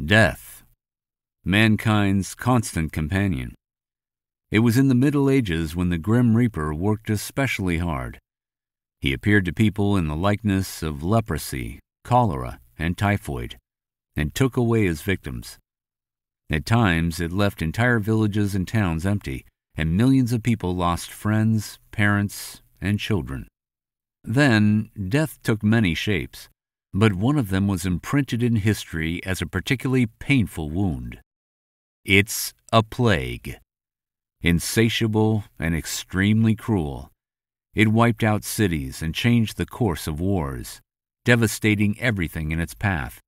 Death, mankind's constant companion. It was in the Middle Ages when the Grim Reaper worked especially hard. He appeared to people in the likeness of leprosy, cholera, and typhoid, and took away his victims. At times, it left entire villages and towns empty, and millions of people lost friends, parents, and children. Then, death took many shapes, but one of them was imprinted in history as a particularly painful wound. It's a plague. Insatiable and extremely cruel, it wiped out cities and changed the course of wars, devastating everything in its path.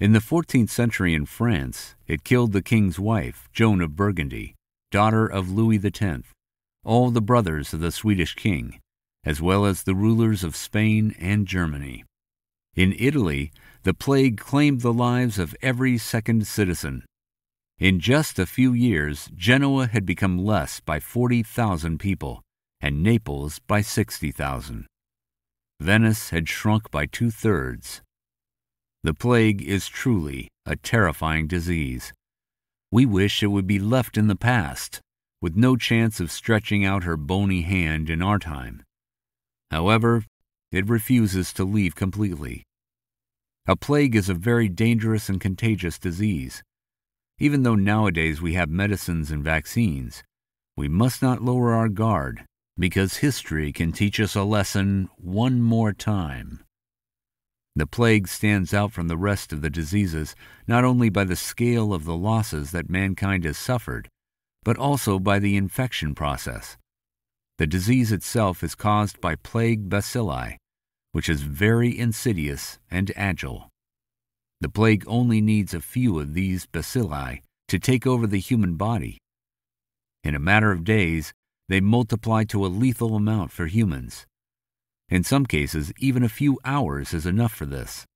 In the 14th century in France, it killed the king's wife, Joan of Burgundy, daughter of Louis X, all the brothers of the Swedish king, as well as the rulers of Spain and Germany. In Italy, the plague claimed the lives of every second citizen. In just a few years, Genoa had become less by 40,000 people, and Naples by 60,000. Venice had shrunk by 2/3. The plague is truly a terrifying disease. We wish it would be left in the past, with no chance of stretching out her bony hand in our time. However, it refuses to leave completely. A plague is a very dangerous and contagious disease. Even though nowadays we have medicines and vaccines, we must not lower our guard, because history can teach us a lesson one more time. The plague stands out from the rest of the diseases not only by the scale of the losses that mankind has suffered, but also by the infection process. The disease itself is caused by plague bacilli, which is very insidious and agile. The plague only needs a few of these bacilli to take over the human body. In a matter of days, they multiply to a lethal amount for humans. In some cases, even a few hours is enough for this.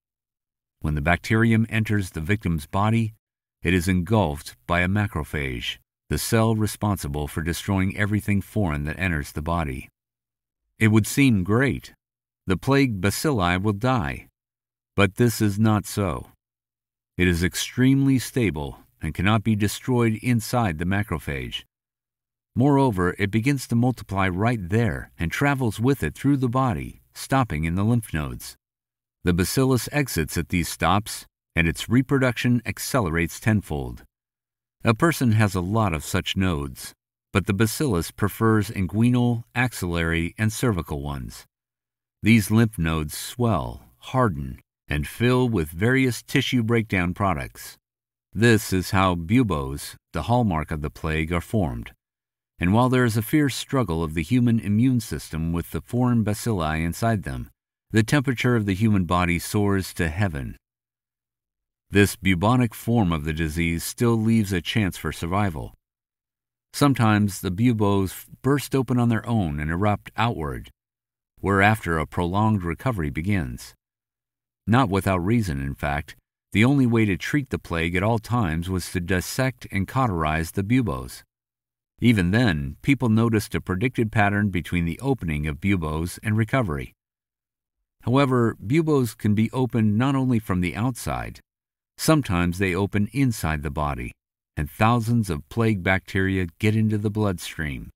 When the bacterium enters the victim's body, it is engulfed by a macrophage, the cell responsible for destroying everything foreign that enters the body. It would seem great. The plague bacilli will die. But this is not so. It is extremely stable and cannot be destroyed inside the macrophage. Moreover, it begins to multiply right there and travels with it through the body, stopping in the lymph nodes. The bacillus exits at these stops, and its reproduction accelerates tenfold. A person has a lot of such nodes, but the bacillus prefers inguinal, axillary, and cervical ones. These lymph nodes swell, harden, and fill with various tissue breakdown products. This is how buboes, the hallmark of the plague, are formed. And while there is a fierce struggle of the human immune system with the foreign bacilli inside them, the temperature of the human body soars to heaven. This bubonic form of the disease still leaves a chance for survival. Sometimes the buboes burst open on their own and erupt outward, whereafter a prolonged recovery begins. Not without reason, in fact. The only way to treat the plague at all times was to dissect and cauterize the buboes. Even then, people noticed a predicted pattern between the opening of buboes and recovery. However, buboes can be opened not only from the outside. Sometimes they open inside the body, and thousands of plague bacteria get into the bloodstream.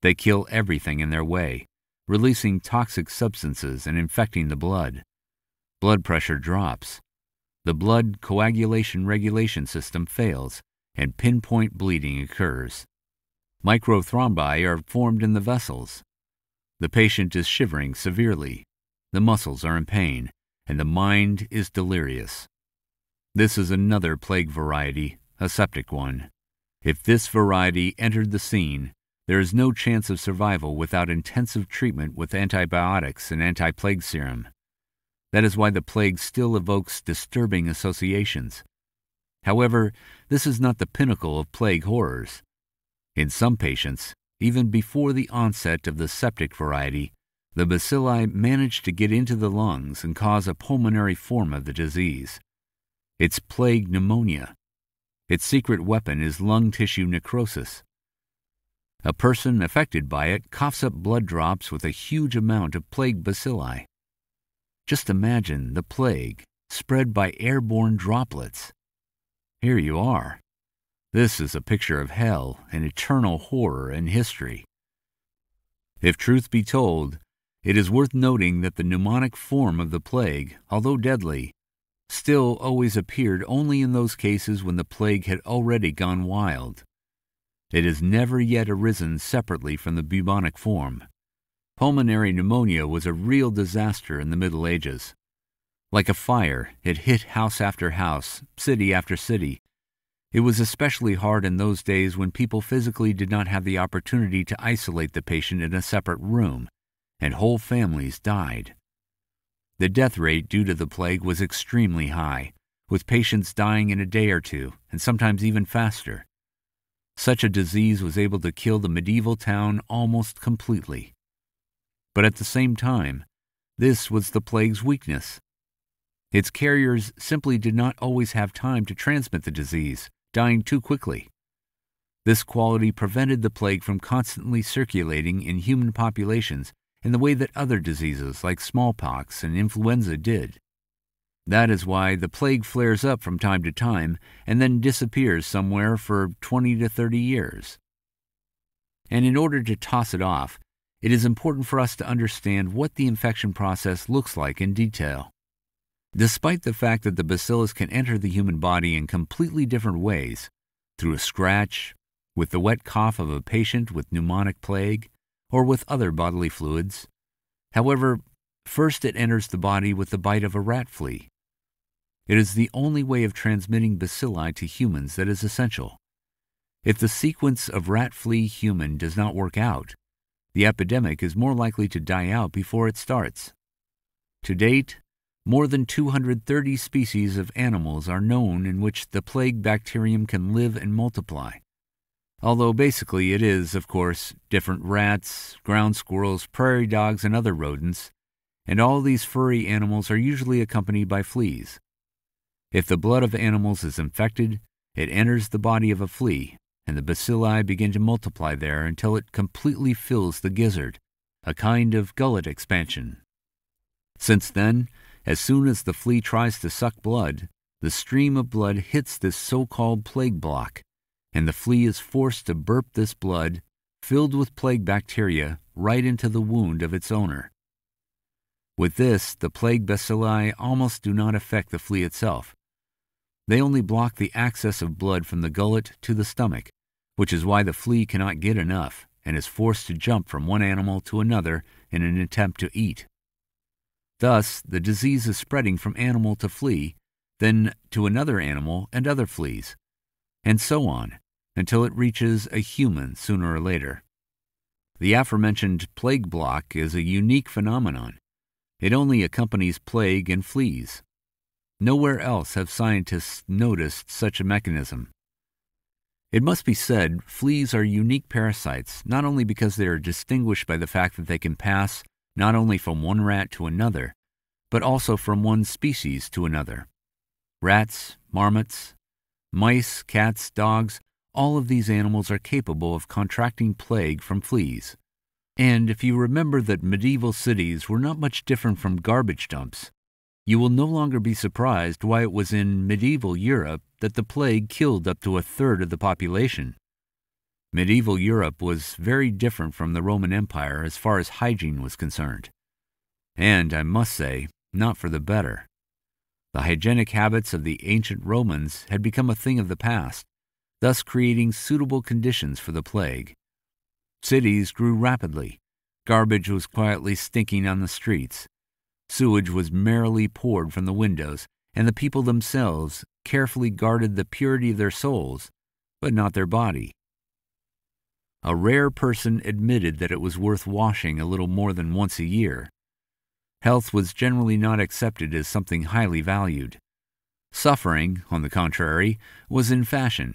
They kill everything in their way, releasing toxic substances and infecting the blood. Blood pressure drops. The blood coagulation regulation system fails, and pinpoint bleeding occurs. Microthrombi are formed in the vessels. The patient is shivering severely, the muscles are in pain, and the mind is delirious. This is another plague variety, a septic one. If this variety entered the scene, there is no chance of survival without intensive treatment with antibiotics and anti-plague serum. That is why the plague still evokes disturbing associations. However, this is not the pinnacle of plague horrors. In some patients, even before the onset of the septic variety, the bacilli manage to get into the lungs and cause a pulmonary form of the disease. It's plague pneumonia. Its secret weapon is lung tissue necrosis. A person affected by it coughs up blood drops with a huge amount of plague bacilli. Just imagine the plague spread by airborne droplets. here you are. This is a picture of hell and eternal horror in history. If truth be told, it is worth noting that the pneumonic form of the plague, although deadly, still always appeared only in those cases when the plague had already gone wild. It has never yet arisen separately from the bubonic form. Pulmonary pneumonia was a real disaster in the Middle Ages. Like a fire, it hit house after house, city after city. It was especially hard in those days when people physically did not have the opportunity to isolate the patient in a separate room, and whole families died. The death rate due to the plague was extremely high, with patients dying in a day or two, and sometimes even faster. Such a disease was able to kill the medieval town almost completely. But at the same time, this was the plague's weakness. Its carriers simply did not always have time to transmit the disease, dying too quickly. This quality prevented the plague from constantly circulating in human populations in the way that other diseases like smallpox and influenza did. That is why the plague flares up from time to time and then disappears somewhere for 20 to 30 years. And in order to toss it off, it is important for us to understand what the infection process looks like in detail. Despite the fact that the bacillus can enter the human body in completely different ways, through a scratch, with the wet cough of a patient with pneumonic plague, or with other bodily fluids. However, first it enters the body with the bite of a rat flea. It is the only way of transmitting bacilli to humans that is essential. If the sequence of rat flea human does not work out, the epidemic is more likely to die out before it starts. To date, more than 230 species of animals are known in which the plague bacterium can live and multiply. Although basically it is, of course, different rats, ground squirrels, prairie dogs, and other rodents, and all these furry animals are usually accompanied by fleas. If the blood of animals is infected, it enters the body of a flea, and the bacilli begin to multiply there until it completely fills the gizzard, a kind of gullet expansion. Since then, as soon as the flea tries to suck blood, the stream of blood hits this so-called plague block, and the flea is forced to burp this blood, filled with plague bacteria, right into the wound of its owner. With this, the plague bacilli almost do not affect the flea itself. They only block the access of blood from the gullet to the stomach, which is why the flea cannot get enough and is forced to jump from one animal to another in an attempt to eat. Thus, the disease is spreading from animal to flea, then to another animal and other fleas, and so on, until it reaches a human sooner or later. The aforementioned plague block is a unique phenomenon. It only accompanies plague and fleas. Nowhere else have scientists noticed such a mechanism. It must be said, fleas are unique parasites, not only because they are distinguished by the fact that they can pass not only from one rat to another, but also from one species to another. Rats, marmots, mice, cats, dogs, all of these animals are capable of contracting plague from fleas. And if you remember that medieval cities were not much different from garbage dumps, you will no longer be surprised why it was in medieval Europe that the plague killed up to a third of the population. Medieval Europe was very different from the Roman Empire as far as hygiene was concerned. And, I must say, not for the better. The hygienic habits of the ancient Romans had become a thing of the past, thus creating suitable conditions for the plague. Cities grew rapidly. Garbage was quietly stinking on the streets. Sewage was merrily poured from the windows, and the people themselves carefully guarded the purity of their souls, but not their body. A rare person admitted that it was worth washing a little more than once a year. Health was generally not accepted as something highly valued. Suffering, on the contrary, was in fashion.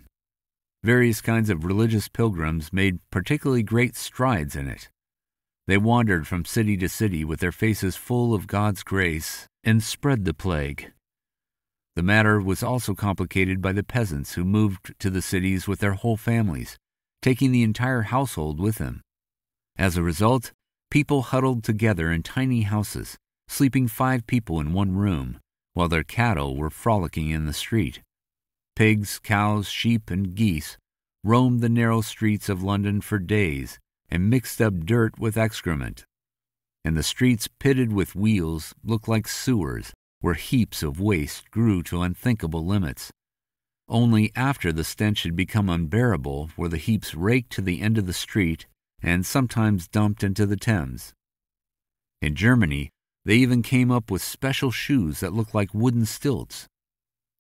Various kinds of religious pilgrims made particularly great strides in it. They wandered from city to city with their faces full of God's grace and spread the plague. The matter was also complicated by the peasants who moved to the cities with their whole families, taking the entire household with them. As a result, people huddled together in tiny houses, sleeping 5 people in one room, while their cattle were frolicking in the street. Pigs, cows, sheep, and geese roamed the narrow streets of London for days and mixed up dirt with excrement. And the streets pitted with wheels looked like sewers where heaps of waste grew to unthinkable limits. Only after the stench had become unbearable were the heaps raked to the end of the street and sometimes dumped into the Thames. In Germany, they even came up with special shoes that looked like wooden stilts.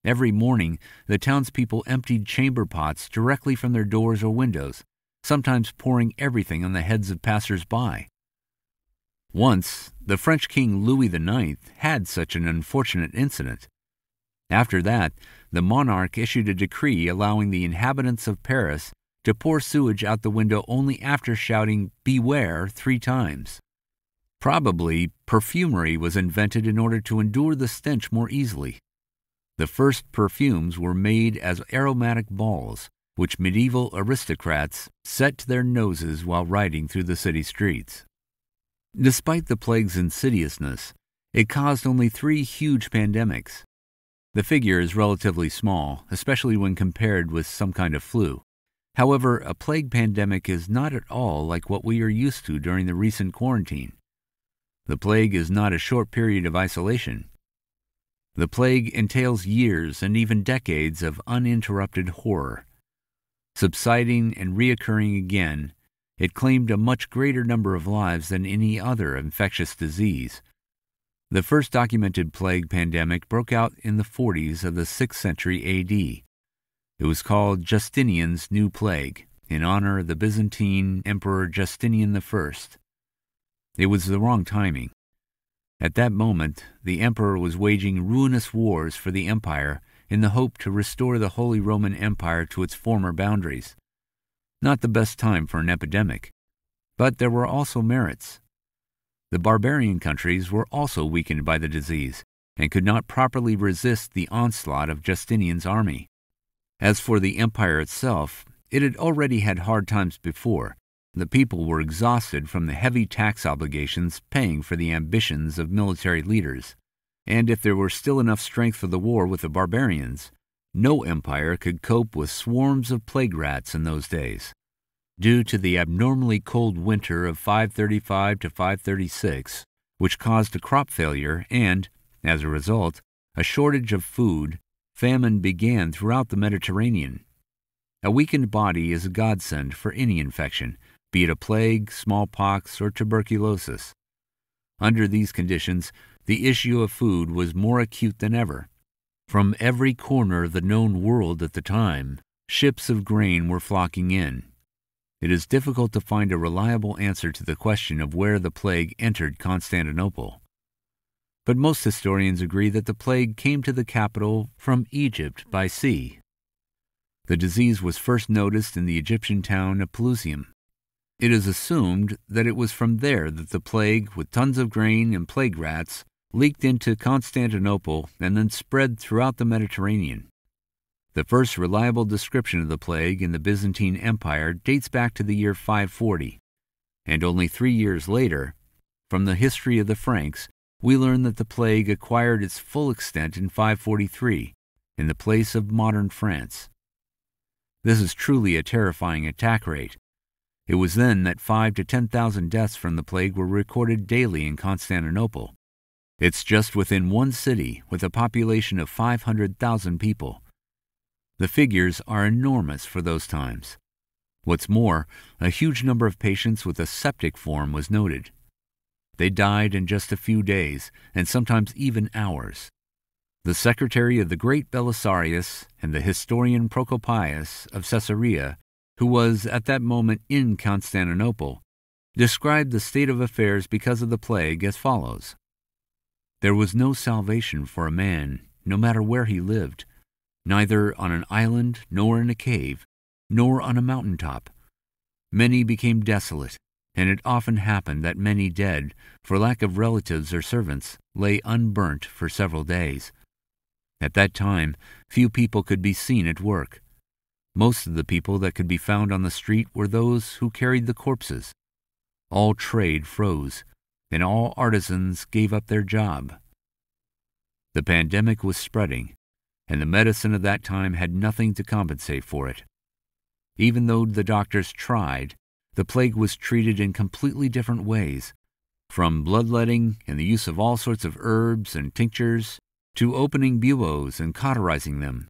Every morning, the townspeople emptied chamber pots directly from their doors or windows, sometimes pouring everything on the heads of passers-by. Once, the French King Louis IX had such an unfortunate incident. After that, the monarch issued a decree allowing the inhabitants of Paris to pour sewage out the window only after shouting "Beware" 3 times. Probably, perfumery was invented in order to endure the stench more easily. The first perfumes were made as aromatic balls, which medieval aristocrats set to their noses while riding through the city streets. Despite the plague's insidiousness, it caused only 3 huge pandemics. The figure is relatively small, especially when compared with some kind of flu. However, a plague pandemic is not at all like what we are used to during the recent quarantine. The plague is not a short period of isolation. The plague entails years and even decades of uninterrupted horror. Subsiding and reoccurring again, it claimed a much greater number of lives than any other infectious disease. The first documented plague pandemic broke out in the 40s of the 6th century A.D. It was called Justinian's New Plague, in honor of the Byzantine Emperor Justinian I. It was the wrong timing. At that moment, the emperor was waging ruinous wars for the empire in the hope to restore the Holy Roman Empire to its former boundaries. Not the best time for an epidemic, but there were also merits. The barbarian countries were also weakened by the disease and could not properly resist the onslaught of Justinian's army. As for the empire itself, it had already had hard times before. The people were exhausted from the heavy tax obligations paying for the ambitions of military leaders, and if there were still enough strength for the war with the barbarians, no empire could cope with swarms of plague rats in those days. Due to the abnormally cold winter of 535 to 536, which caused a crop failure and, as a result, a shortage of food, famine began throughout the Mediterranean. A weakened body is a godsend for any infection, be it a plague, smallpox, or tuberculosis. Under these conditions, the issue of food was more acute than ever. From every corner of the known world at the time, ships of grain were flocking in. It is difficult to find a reliable answer to the question of where the plague entered Constantinople. But most historians agree that the plague came to the capital from Egypt by sea. The disease was first noticed in the Egyptian town of Pelusium. It is assumed that it was from there that the plague, with tons of grain and plague rats, leaked into Constantinople and then spread throughout the Mediterranean. The first reliable description of the plague in the Byzantine Empire dates back to the year 540, and only 3 years later, from the history of the Franks, we learn that the plague acquired its full extent in 543, in the place of modern France. This is truly a terrifying attack rate. It was then that 5,000 to 10,000 deaths from the plague were recorded daily in Constantinople. It's just within one city with a population of 500,000 people. The figures are enormous for those times. What's more, a huge number of patients with a septic form was noted. They died in just a few days, and sometimes even hours. The secretary of the great Belisarius and the historian Procopius of Caesarea, who was at that moment in Constantinople, described the state of affairs because of the plague as follows. There was no salvation for a man, no matter where he lived, neither on an island, nor in a cave, nor on a mountaintop. Many became desolate, and it often happened that many dead, for lack of relatives or servants, lay unburnt for several days. At that time, few people could be seen at work. Most of the people that could be found on the street were those who carried the corpses. All trade froze, and all artisans gave up their job. The pandemic was spreading, and the medicine of that time had nothing to compensate for it. Even though the doctors tried, the plague was treated in completely different ways, from bloodletting and the use of all sorts of herbs and tinctures to opening buboes and cauterizing them.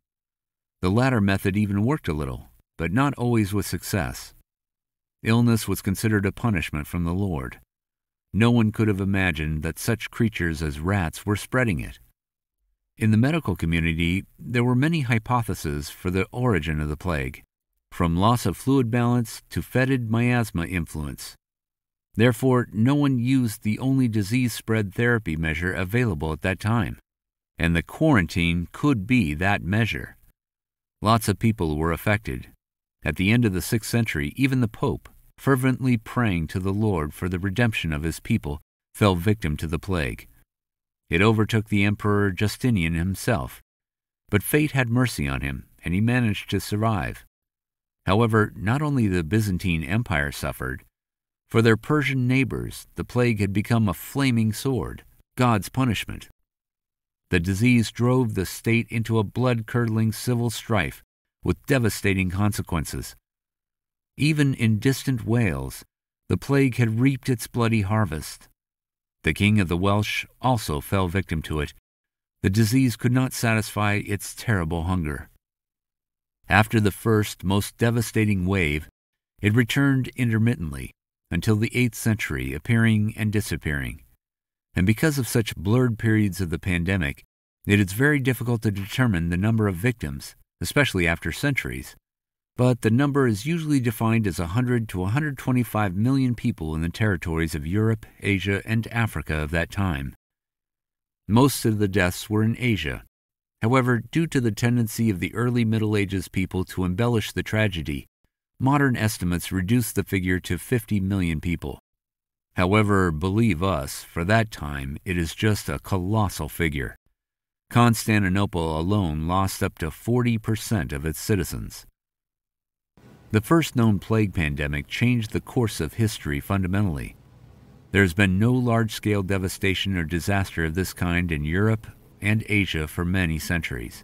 The latter method even worked a little, but not always with success. Illness was considered a punishment from the Lord. No one could have imagined that such creatures as rats were spreading it. In the medical community, there were many hypotheses for the origin of the plague, from loss of fluid balance to fetid miasma influence. Therefore, no one used the only disease spread therapy measure available at that time, and the quarantine could be that measure. Lots of people were affected. At the end of the 6th century, even the Pope, fervently praying to the Lord for the redemption of his people, fell victim to the plague. It overtook the Emperor Justinian himself, but fate had mercy on him, and he managed to survive. However, not only the Byzantine Empire suffered. For their Persian neighbors, the plague had become a flaming sword, God's punishment. The disease drove the state into a blood-curdling civil strife with devastating consequences. Even in distant Wales, the plague had reaped its bloody harvest. The king of the Welsh also fell victim to it. The disease could not satisfy its terrible hunger. After the first, most devastating wave, it returned intermittently until the 8th century, appearing and disappearing. And because of such blurred periods of the pandemic, it is very difficult to determine the number of victims, especially after centuries. But the number is usually defined as 100 to 125 million people in the territories of Europe, Asia, and Africa of that time. Most of the deaths were in Asia. However, due to the tendency of the early Middle Ages people to embellish the tragedy, modern estimates reduce the figure to 50 million people. However, believe us, for that time it is just a colossal figure. Constantinople alone lost up to 40% of its citizens. The first known plague pandemic changed the course of history fundamentally. There has been no large-scale devastation or disaster of this kind in Europe and Asia for many centuries.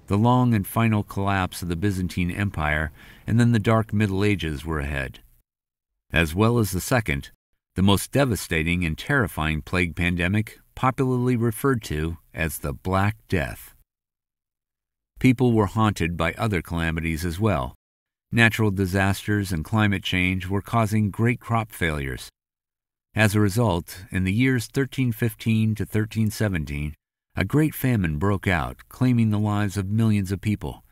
The long and final collapse of the Byzantine Empire and then the Dark Middle Ages were ahead. As well as the second, the most devastating and terrifying plague pandemic, popularly referred to as the Black Death. People were haunted by other calamities as well. Natural disasters and climate change were causing great crop failures. As a result, in the years 1315 to 1317, a great famine broke out, claiming the lives of millions of people.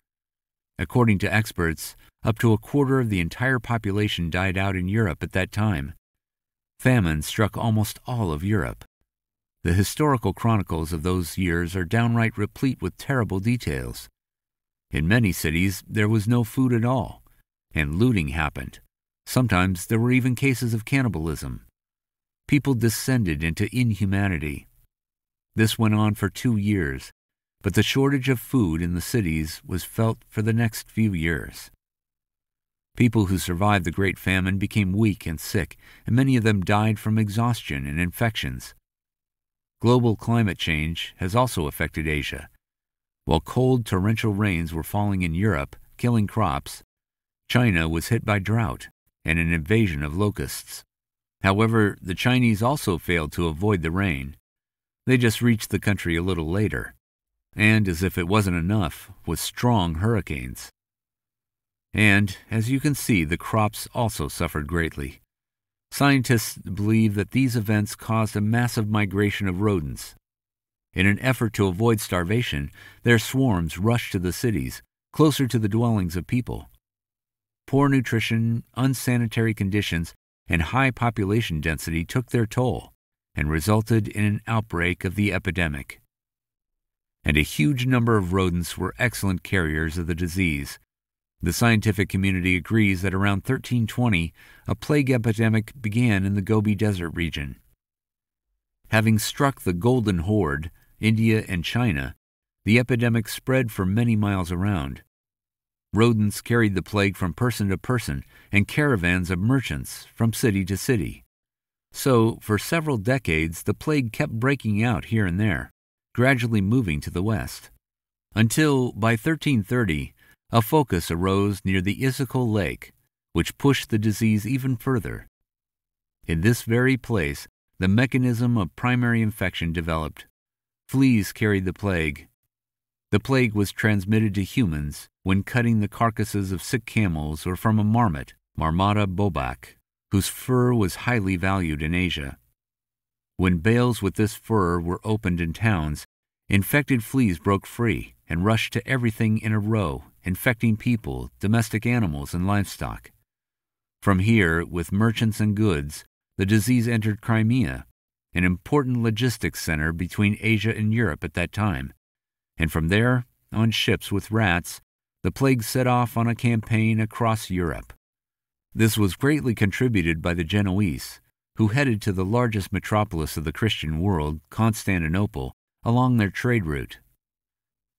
According to experts, up to a quarter of the entire population died out in Europe at that time. Famine struck almost all of Europe. The historical chronicles of those years are downright replete with terrible details. In many cities, there was no food at all, and looting happened. Sometimes there were even cases of cannibalism. People descended into inhumanity. This went on for 2 years, but the shortage of food in the cities was felt for the next few years. People who survived the Great Famine became weak and sick, and many of them died from exhaustion and infections. Global climate change has also affected Asia. While cold, torrential rains were falling in Europe, killing crops, China was hit by drought and an invasion of locusts. However, the Chinese also failed to avoid the rain. They just reached the country a little later, and as if it wasn't enough, with strong hurricanes. And, as you can see, the crops also suffered greatly. Scientists believe that these events caused a massive migration of rodents. In an effort to avoid starvation, their swarms rushed to the cities, closer to the dwellings of people. Poor nutrition, unsanitary conditions, and high population density took their toll and resulted in an outbreak of the epidemic. And a huge number of rodents were excellent carriers of the disease. The scientific community agrees that around 1320, a plague epidemic began in the Gobi Desert region. Having struck the Golden Horde, India and China, the epidemic spread for many miles around. Rodents carried the plague from person to person and caravans of merchants from city to city. So, for several decades, the plague kept breaking out here and there, gradually moving to the west. until, by 1330, a focus arose near the Issyk Lake, which pushed the disease even further. In this very place, the mechanism of primary infection developed. Fleas carried the plague. The plague was transmitted to humans when cutting the carcasses of sick camels or from a marmot, Marmota bobak, whose fur was highly valued in Asia. When bales with this fur were opened in towns, infected fleas broke free and rushed to everything in a row, infecting people, domestic animals, and livestock. From here, with merchants and goods, the disease entered Crimea, an important logistics center between Asia and Europe at that time, and from there, on ships with rats, the plague set off on a campaign across Europe. This was greatly contributed by the Genoese, who headed to the largest metropolis of the Christian world, Constantinople, along their trade route.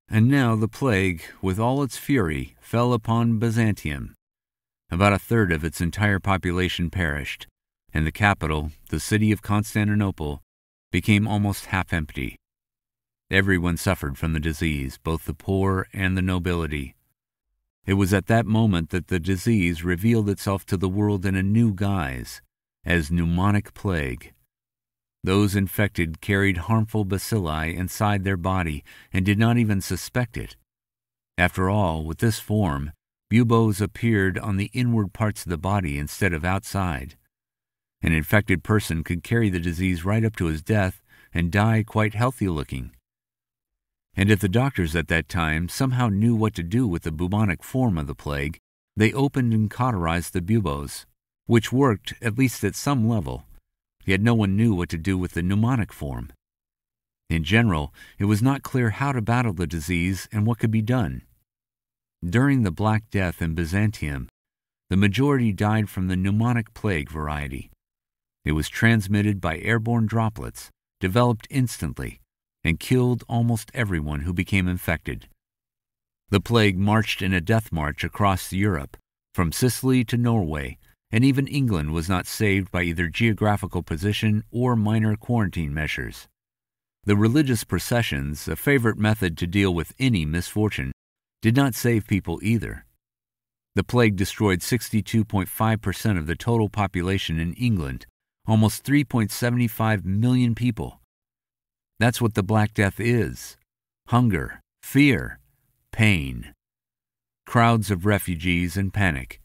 And now the plague, with all its fury, fell upon Byzantium. About a third of its entire population perished, and the capital, the city of Constantinople, became almost half empty. Everyone suffered from the disease, both the poor and the nobility. It was at that moment that the disease revealed itself to the world in a new guise, as pneumonic plague. Those infected carried harmful bacilli inside their body and did not even suspect it. After all, with this form, buboes appeared on the inward parts of the body instead of outside. An infected person could carry the disease right up to his death and die quite healthy-looking. And if the doctors at that time somehow knew what to do with the bubonic form of the plague, they opened and cauterized the buboes, which worked at least at some level, yet no one knew what to do with the pneumonic form. In general, it was not clear how to battle the disease and what could be done. During the Black Death in Byzantium, the majority died from the pneumonic plague variety. It was transmitted by airborne droplets, developed instantly, and killed almost everyone who became infected. The plague marched in a death march across Europe, from Sicily to Norway, and even England was not saved by either geographical position or minor quarantine measures. The religious processions, a favorite method to deal with any misfortune, did not save people either. The plague destroyed 62.5% of the total population in England, almost 3.75 million people. That's what the Black Death is: hunger, fear, pain, crowds of refugees, and panic.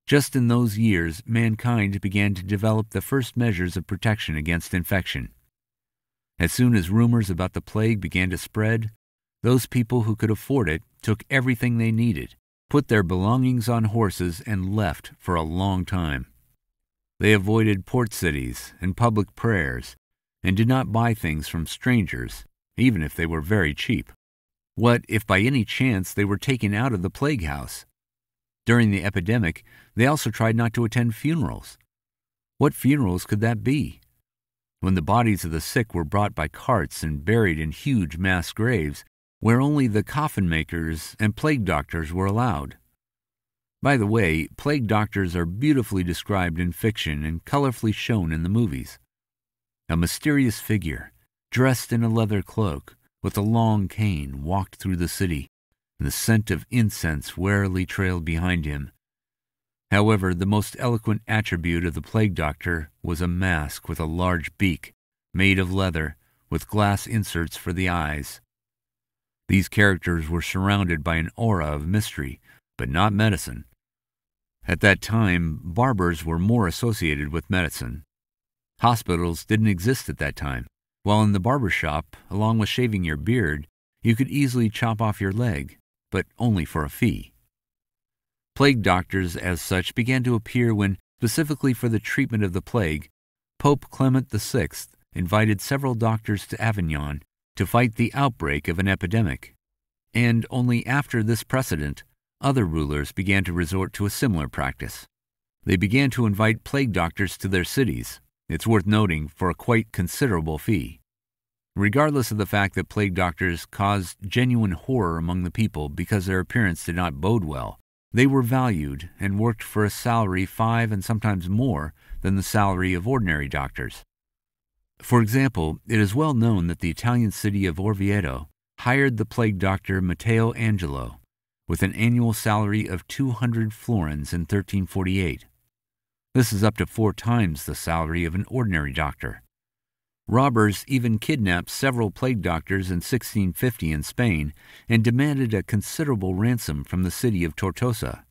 Just in those years, mankind began to develop the first measures of protection against infection. As soon as rumors about the plague began to spread, those people who could afford it took everything they needed, put their belongings on horses, and left for a long time. They avoided port cities and public prayers, and did not buy things from strangers, even if they were very cheap. What if by any chance they were taken out of the plague house? During the epidemic, they also tried not to attend funerals. What funerals could that be? When the bodies of the sick were brought by carts and buried in huge mass graves, where only the coffin makers and plague doctors were allowed. By the way, plague doctors are beautifully described in fiction and colorfully shown in the movies. A mysterious figure, dressed in a leather cloak, with a long cane, walked through the city, and the scent of incense warily trailed behind him. However, the most eloquent attribute of the plague doctor was a mask with a large beak, made of leather, with glass inserts for the eyes. These characters were surrounded by an aura of mystery, but not medicine. At that time, barbers were more associated with medicine. Hospitals didn't exist at that time, while in the barber shop, along with shaving your beard, you could easily chop off your leg, but only for a fee. Plague doctors as such began to appear when, specifically for the treatment of the plague, Pope Clement VI invited several doctors to Avignon to fight the outbreak of an epidemic. And only after this precedent, other rulers began to resort to a similar practice. They began to invite plague doctors to their cities, it's worth noting, for a quite considerable fee. Regardless of the fact that plague doctors caused genuine horror among the people because their appearance did not bode well, they were valued and worked for a salary 5 and sometimes more than the salary of ordinary doctors. For example, it is well known that the Italian city of Orvieto hired the plague doctor Matteo Angelo with an annual salary of 200 florins in 1348. This is up to 4 times the salary of an ordinary doctor. Robbers even kidnapped several plague doctors in 1650 in Spain and demanded a considerable ransom from the city of Tortosa.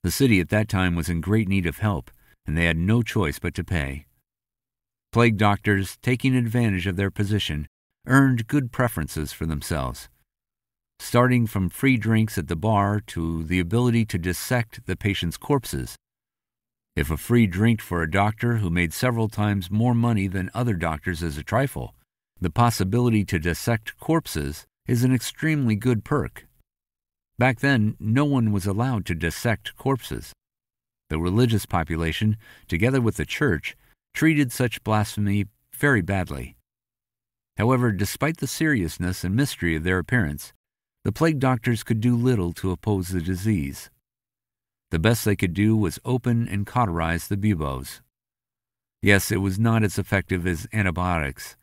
The city at that time was in great need of help, and they had no choice but to pay. Plague doctors, taking advantage of their position, earned good preferences for themselves, starting from free drinks at the bar to the ability to dissect the patient's corpses. If a free drink for a doctor who made several times more money than other doctors is a trifle, the possibility to dissect corpses is an extremely good perk. Back then, no one was allowed to dissect corpses. The religious population, together with the church, treated such blasphemy very badly. However, despite the seriousness and mystery of their appearance, the plague doctors could do little to oppose the disease. The best they could do was open and cauterize the buboes. Yes, it was not as effective as antibiotics,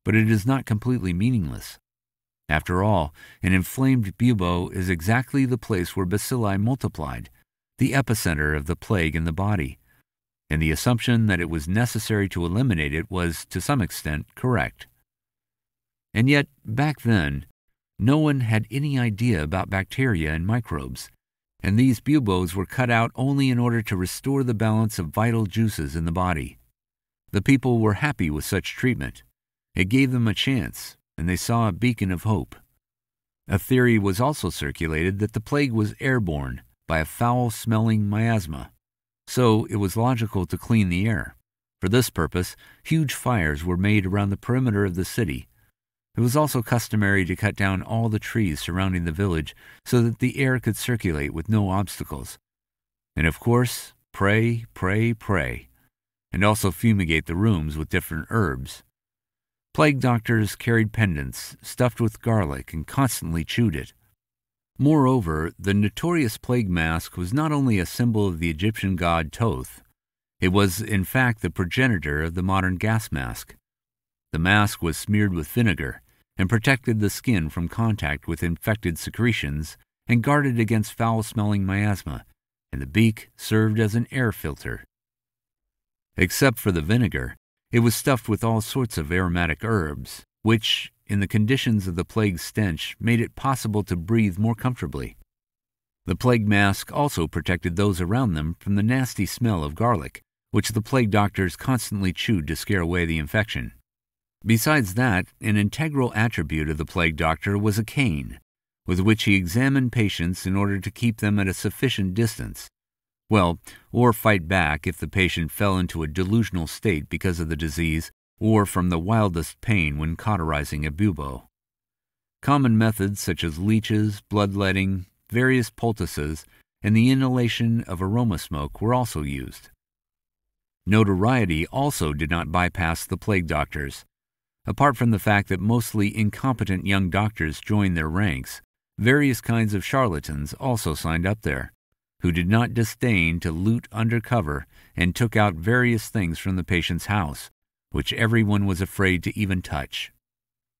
but it is not completely meaningless. After all, an inflamed bubo is exactly the place where bacilli multiplied, the epicenter of the plague in the body, and the assumption that it was necessary to eliminate it was, to some extent, correct. And yet, back then, no one had any idea about bacteria and microbes, and these buboes were cut out only in order to restore the balance of vital juices in the body. The people were happy with such treatment. It gave them a chance, and they saw a beacon of hope. A theory was also circulated that the plague was airborne by a foul-smelling miasma, so it was logical to clean the air. For this purpose, huge fires were made around the perimeter of the city. It was also customary to cut down all the trees surrounding the village so that the air could circulate with no obstacles. And of course, pray, and also fumigate the rooms with different herbs. Plague doctors carried pendants stuffed with garlic and constantly chewed it. Moreover, the notorious plague mask was not only a symbol of the Egyptian god Thoth, it was in fact the progenitor of the modern gas mask. The mask was smeared with vinegar and protected the skin from contact with infected secretions and guarded against foul-smelling miasma, and the beak served as an air filter. Except for the vinegar, it was stuffed with all sorts of aromatic herbs, which, in the conditions of the plague stench, made it possible to breathe more comfortably. The plague mask also protected those around them from the nasty smell of garlic, which the plague doctors constantly chewed to scare away the infection. Besides that, an integral attribute of the plague doctor was a cane, with which he examined patients in order to keep them at a sufficient distance. Well, or fight back if the patient fell into a delusional state because of the disease or from the wildest pain when cauterizing a bubo. Common methods such as leeches, bloodletting, various poultices, and the inhalation of aroma smoke were also used. Notoriety also did not bypass the plague doctors. Apart from the fact that mostly incompetent young doctors joined their ranks, various kinds of charlatans also signed up there, who did not disdain to loot undercover and took out various things from the patient's house, which everyone was afraid to even touch.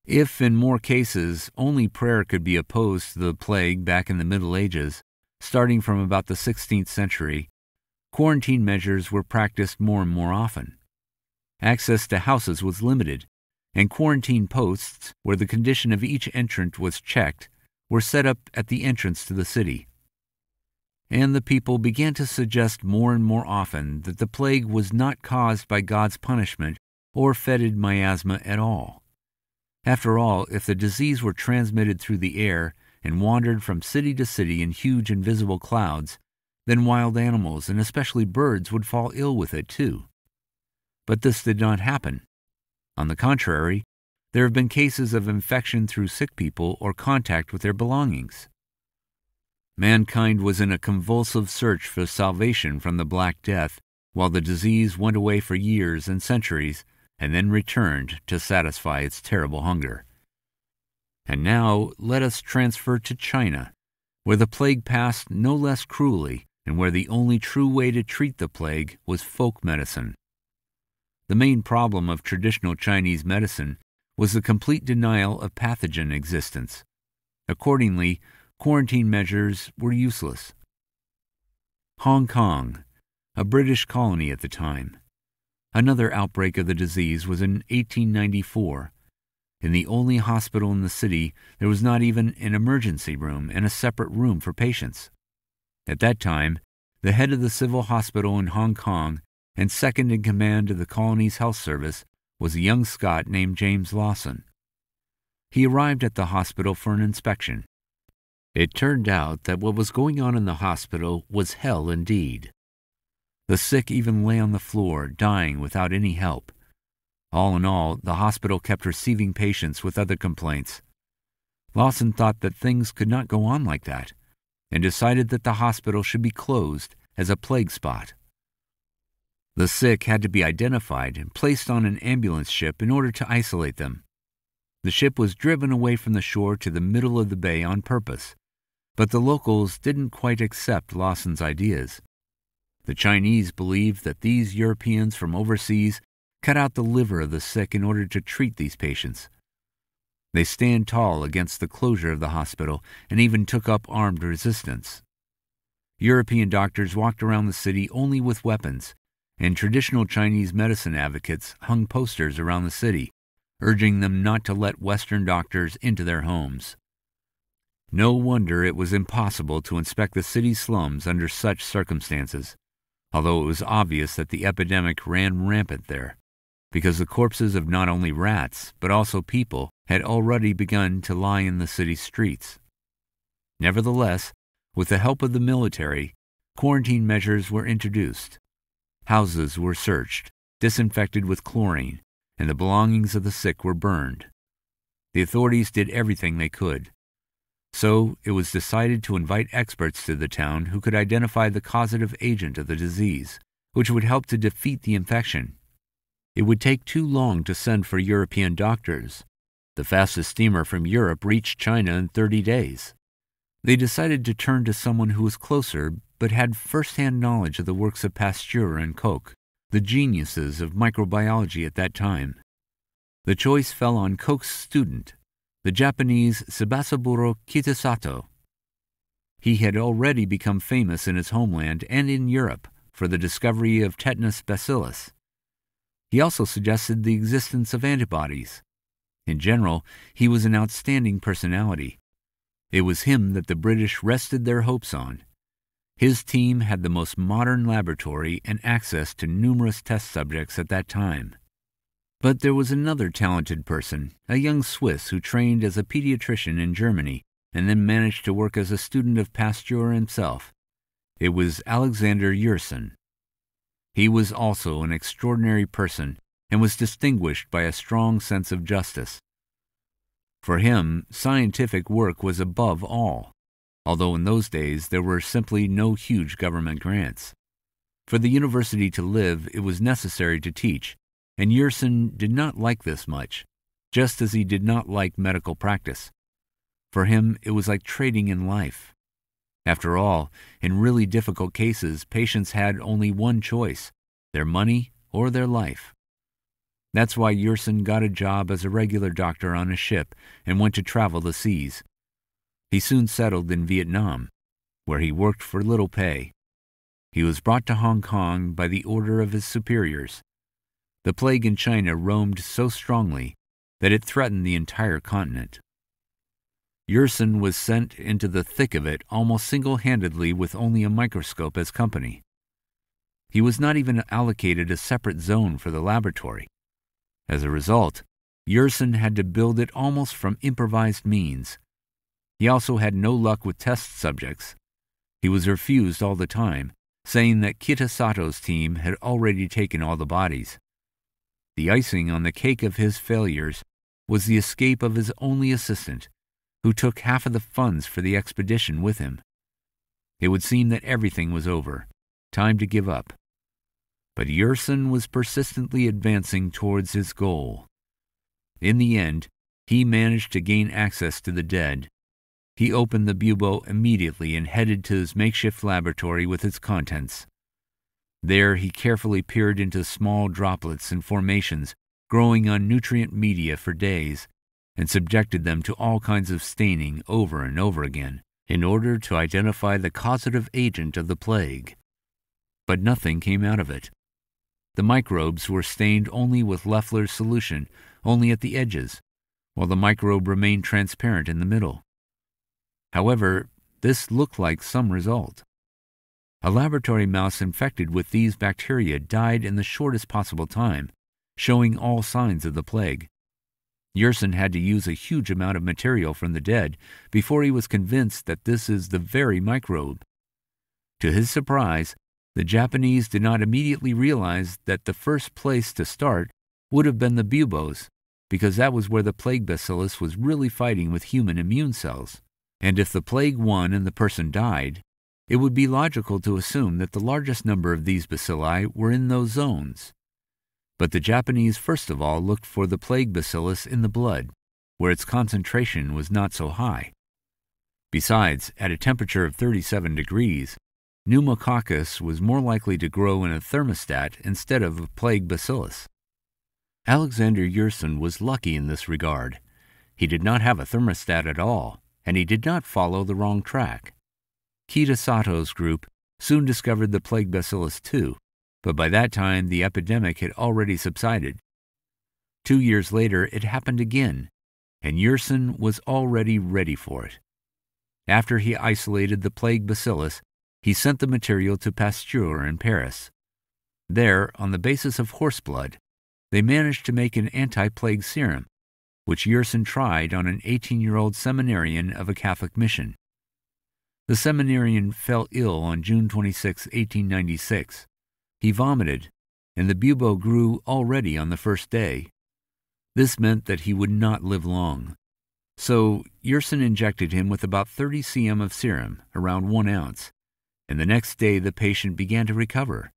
If, in more cases, only prayer could be opposed to the plague back in the Middle Ages, starting from about the 16th century, quarantine measures were practiced more and more often. Access to houses was limited, and quarantine posts, where the condition of each entrant was checked, were set up at the entrance to the city. And the people began to suggest more and more often that the plague was not caused by God's punishment or fetid miasma at all. After all, if the disease were transmitted through the air and wandered from city to city in huge invisible clouds, then wild animals and especially birds would fall ill with it too. But this did not happen. On the contrary, there have been cases of infection through sick people or contact with their belongings. Mankind was in a convulsive search for salvation from the Black Death, while the disease went away for years and centuries and then returned to satisfy its terrible hunger. And now let us transfer to China, where the plague passed no less cruelly and where the only true way to treat the plague was folk medicine. The main problem of traditional Chinese medicine was the complete denial of pathogen existence. Accordingly, quarantine measures were useless. Hong Kong, a British colony at the time. Another outbreak of the disease was in 1894. In the only hospital in the city, there was not even an emergency room and a separate room for patients. At that time, the head of the civil hospital in Hong Kong and second in command of the colony's health service was a young Scot named James Lawson. He arrived at the hospital for an inspection. It turned out that what was going on in the hospital was hell indeed. The sick even lay on the floor, dying without any help. All in all, the hospital kept receiving patients with other complaints. Lawson thought that things could not go on like that, and decided that the hospital should be closed as a plague spot. The sick had to be identified and placed on an ambulance ship in order to isolate them. The ship was driven away from the shore to the middle of the bay on purpose, but the locals didn't quite accept Lawson's ideas. The Chinese believed that these Europeans from overseas cut out the liver of the sick in order to treat these patients. They stand tall against the closure of the hospital and even took up armed resistance. European doctors walked around the city only with weapons, and traditional Chinese medicine advocates hung posters around the city, urging them not to let Western doctors into their homes. No wonder it was impossible to inspect the city's slums under such circumstances, although it was obvious that the epidemic ran rampant there, because the corpses of not only rats, but also people, had already begun to lie in the city's streets. Nevertheless, with the help of the military, quarantine measures were introduced. Houses were searched, disinfected with chlorine, and the belongings of the sick were burned. The authorities did everything they could. So it was decided to invite experts to the town who could identify the causative agent of the disease, which would help to defeat the infection. It would take too long to send for European doctors. The fastest steamer from Europe reached China in 30 days. They decided to turn to someone who was closer but had first-hand knowledge of the works of Pasteur and Koch, the geniuses of microbiology at that time. The choice fell on Koch's student, the Japanese Sabasaburo Kitasato. He had already become famous in his homeland and in Europe for the discovery of tetanus bacillus. He also suggested the existence of antibodies. In general, he was an outstanding personality. It was him that the British rested their hopes on. His team had the most modern laboratory and access to numerous test subjects at that time. But there was another talented person, a young Swiss who trained as a pediatrician in Germany and then managed to work as a student of Pasteur himself. It was Alexander Yersin. He was also an extraordinary person and was distinguished by a strong sense of justice. For him, scientific work was above all, although in those days there were simply no huge government grants. For the university to live, it was necessary to teach, and Yersin did not like this much, just as he did not like medical practice. For him, it was like trading in life. After all, in really difficult cases, patients had only one choice, their money or their life. That's why Yersin got a job as a regular doctor on a ship and went to travel the seas. He soon settled in Vietnam, where he worked for little pay. He was brought to Hong Kong by the order of his superiors. The plague in China roamed so strongly that it threatened the entire continent. Yersin was sent into the thick of it almost single-handedly with only a microscope as company. He was not even allocated a separate zone for the laboratory. As a result, Yersin had to build it almost from improvised means. He also had no luck with test subjects. He was refused all the time, saying that Kitasato's team had already taken all the bodies. The icing on the cake of his failures was the escape of his only assistant, who took half of the funds for the expedition with him. It would seem that everything was over, time to give up. But Yersin was persistently advancing towards his goal. In the end, he managed to gain access to the dead. He opened the bubo immediately and headed to his makeshift laboratory with its contents. There he carefully peered into small droplets and formations growing on nutrient media for days, and subjected them to all kinds of staining over and over again in order to identify the causative agent of the plague. But nothing came out of it. The microbes were stained only with Loeffler's solution, only at the edges, while the microbe remained transparent in the middle. However, this looked like some result. A laboratory mouse infected with these bacteria died in the shortest possible time, showing all signs of the plague. Yersin had to use a huge amount of material from the dead before he was convinced that this is the very microbe. To his surprise, the Japanese did not immediately realize that the first place to start would have been the buboes, because that was where the plague bacillus was really fighting with human immune cells. And if the plague won and the person died, it would be logical to assume that the largest number of these bacilli were in those zones. But the Japanese first of all looked for the plague bacillus in the blood, where its concentration was not so high. Besides, at a temperature of 37 degrees, pneumococcus was more likely to grow in a thermostat instead of a plague bacillus. Alexander Yersin was lucky in this regard. He did not have a thermostat at all, and he did not follow the wrong track. Kitasato's group soon discovered the plague bacillus too, but by that time the epidemic had already subsided. 2 years later it happened again, and Yersin was already ready for it. After he isolated the plague bacillus, he sent the material to Pasteur in Paris. There, on the basis of horse blood, they managed to make an anti-plague serum, which Yersin tried on an 18-year-old seminarian of a Catholic mission. The seminarian fell ill on June 26, 1896. He vomited, and the bubo grew already on the first day. This meant that he would not live long. So Yersin injected him with about 30 cm of serum, around 1 ounce, and the next day the patient began to recover.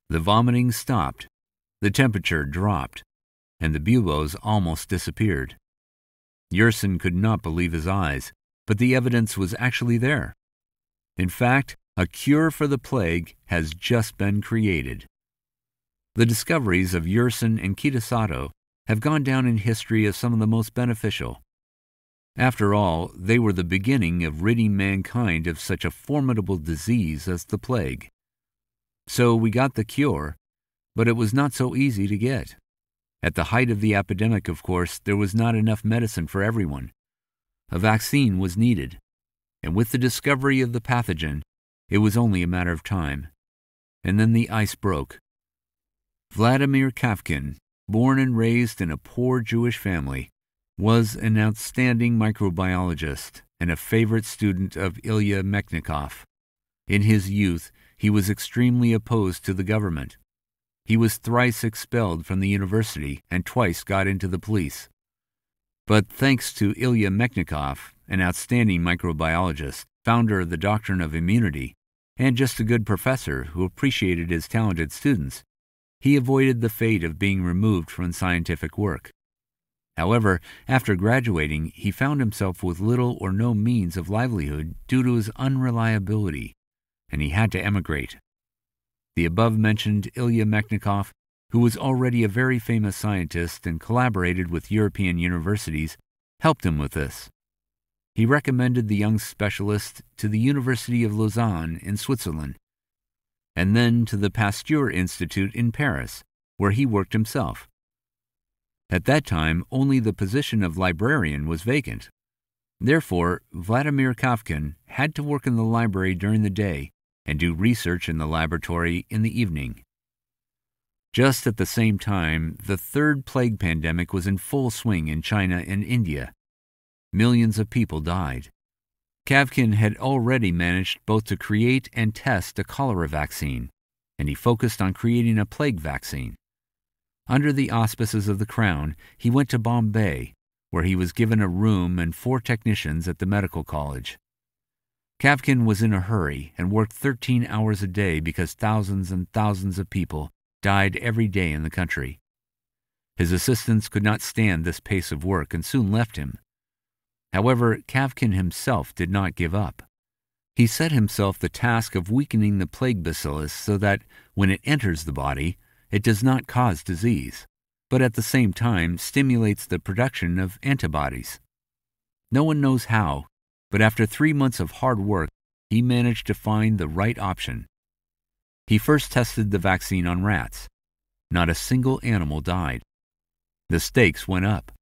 The vomiting stopped, the temperature dropped, and the buboes almost disappeared. Yersin could not believe his eyes, but the evidence was actually there. In fact, a cure for the plague has just been created. The discoveries of Yersin and Kitasato have gone down in history as some of the most beneficial. After all, they were the beginning of ridding mankind of such a formidable disease as the plague. So we got the cure, but it was not so easy to get. At the height of the epidemic, of course, there was not enough medicine for everyone. A vaccine was needed, and with the discovery of the pathogen, it was only a matter of time. And then the ice broke. Vladimir Kavkin, born and raised in a poor Jewish family, was an outstanding microbiologist and a favorite student of Ilya Mechnikov. In his youth, he was extremely opposed to the government. He was thrice expelled from the university and twice got into the police. But thanks to Ilya Mechnikov, an outstanding microbiologist, founder of the doctrine of immunity, and just a good professor who appreciated his talented students, he avoided the fate of being removed from scientific work. However, after graduating, he found himself with little or no means of livelihood due to his unreliability, and he had to emigrate. The above-mentioned Ilya Mechnikov, who was already a very famous scientist and collaborated with European universities, helped him with this. He recommended the young specialist to the University of Lausanne in Switzerland, and then to the Pasteur Institute in Paris, where he worked himself. At that time, only the position of librarian was vacant. Therefore, Vladimir Kavkin had to work in the library during the day and do research in the laboratory in the evening. Just at the same time, the third plague pandemic was in full swing in China and India. Millions of people died. Kavkin had already managed both to create and test a cholera vaccine, and he focused on creating a plague vaccine. Under the auspices of the Crown, he went to Bombay, where he was given a room and 4 technicians at the medical college. Kavkin was in a hurry and worked 13 hours a day because thousands and thousands of people died every day in the country. His assistants could not stand this pace of work and soon left him. However, Kavkin himself did not give up. He set himself the task of weakening the plague bacillus so that, when it enters the body, it does not cause disease, but at the same time stimulates the production of antibodies. No one knows how, but after 3 months of hard work, he managed to find the right option. He first tested the vaccine on rats. Not a single animal died. The stakes went up.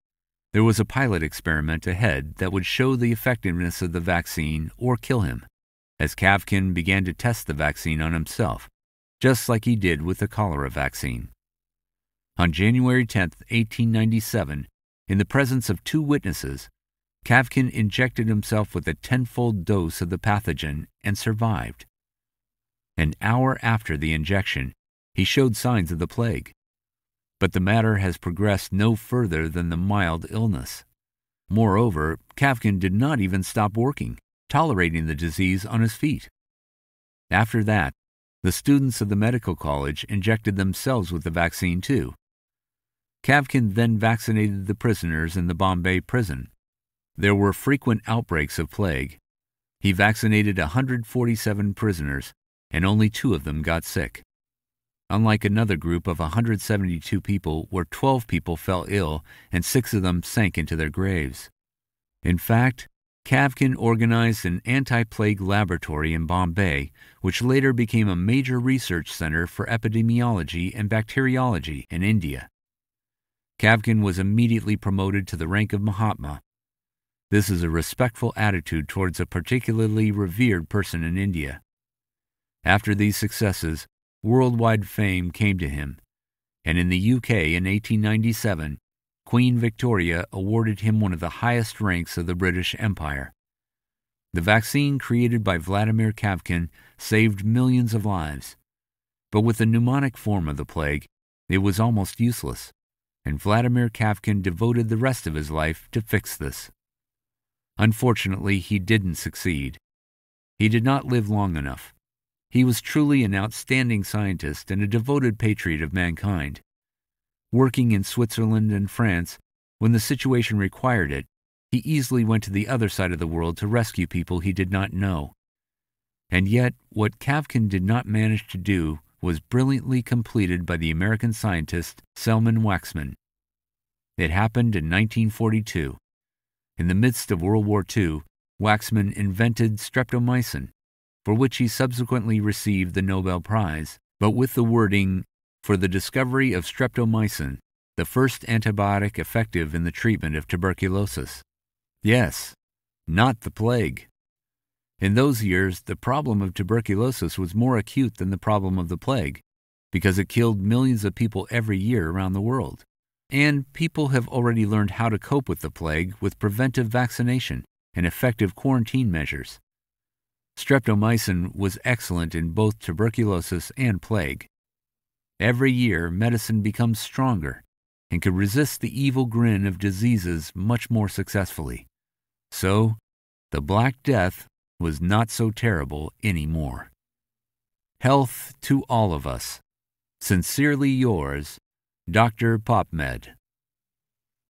There was a pilot experiment ahead that would show the effectiveness of the vaccine or kill him, as Kavkin began to test the vaccine on himself, just like he did with the cholera vaccine. On January 10, 1897, in the presence of 2 witnesses, Kavkin injected himself with a 10-fold dose of the pathogen and survived. An hour after the injection, he showed signs of the plague. But the matter has progressed no further than the mild illness. Moreover, Kavkin did not even stop working, tolerating the disease on his feet. After that, the students of the medical college injected themselves with the vaccine too. Kavkin then vaccinated the prisoners in the Bombay prison. There were frequent outbreaks of plague. He vaccinated 147 prisoners, and only 2 of them got sick. Unlike another group of 172 people where 12 people fell ill and 6 of them sank into their graves. In fact, Kavkin organized an anti-plague laboratory in Bombay, which later became a major research center for epidemiology and bacteriology in India. Kavkin was immediately promoted to the rank of Mahatma. This is a respectful attitude towards a particularly revered person in India. After these successes, worldwide fame came to him, and in the UK in 1897, Queen Victoria awarded him one of the highest ranks of the British Empire. The vaccine created by Vladimir Kavkin saved millions of lives. But with the pneumonic form of the plague, it was almost useless, and Vladimir Kavkin devoted the rest of his life to fix this. Unfortunately, he didn't succeed. He did not live long enough. He was truly an outstanding scientist and a devoted patriot of mankind. Working in Switzerland and France, when the situation required it, he easily went to the other side of the world to rescue people he did not know. And yet, what Kavkin did not manage to do was brilliantly completed by the American scientist Selman Waksman. It happened in 1942. In the midst of World War II, Waksman invented streptomycin, for which he subsequently received the Nobel Prize, but with the wording, "for the discovery of streptomycin, the first antibiotic effective in the treatment of tuberculosis." Yes, not the plague. In those years, the problem of tuberculosis was more acute than the problem of the plague, because it killed millions of people every year around the world. And people have already learned how to cope with the plague with preventive vaccination and effective quarantine measures. Streptomycin was excellent in both tuberculosis and plague. Every year, medicine becomes stronger and can resist the evil grin of diseases much more successfully. So, the Black Death was not so terrible anymore. Health to all of us. Sincerely yours, Dr. Popmed.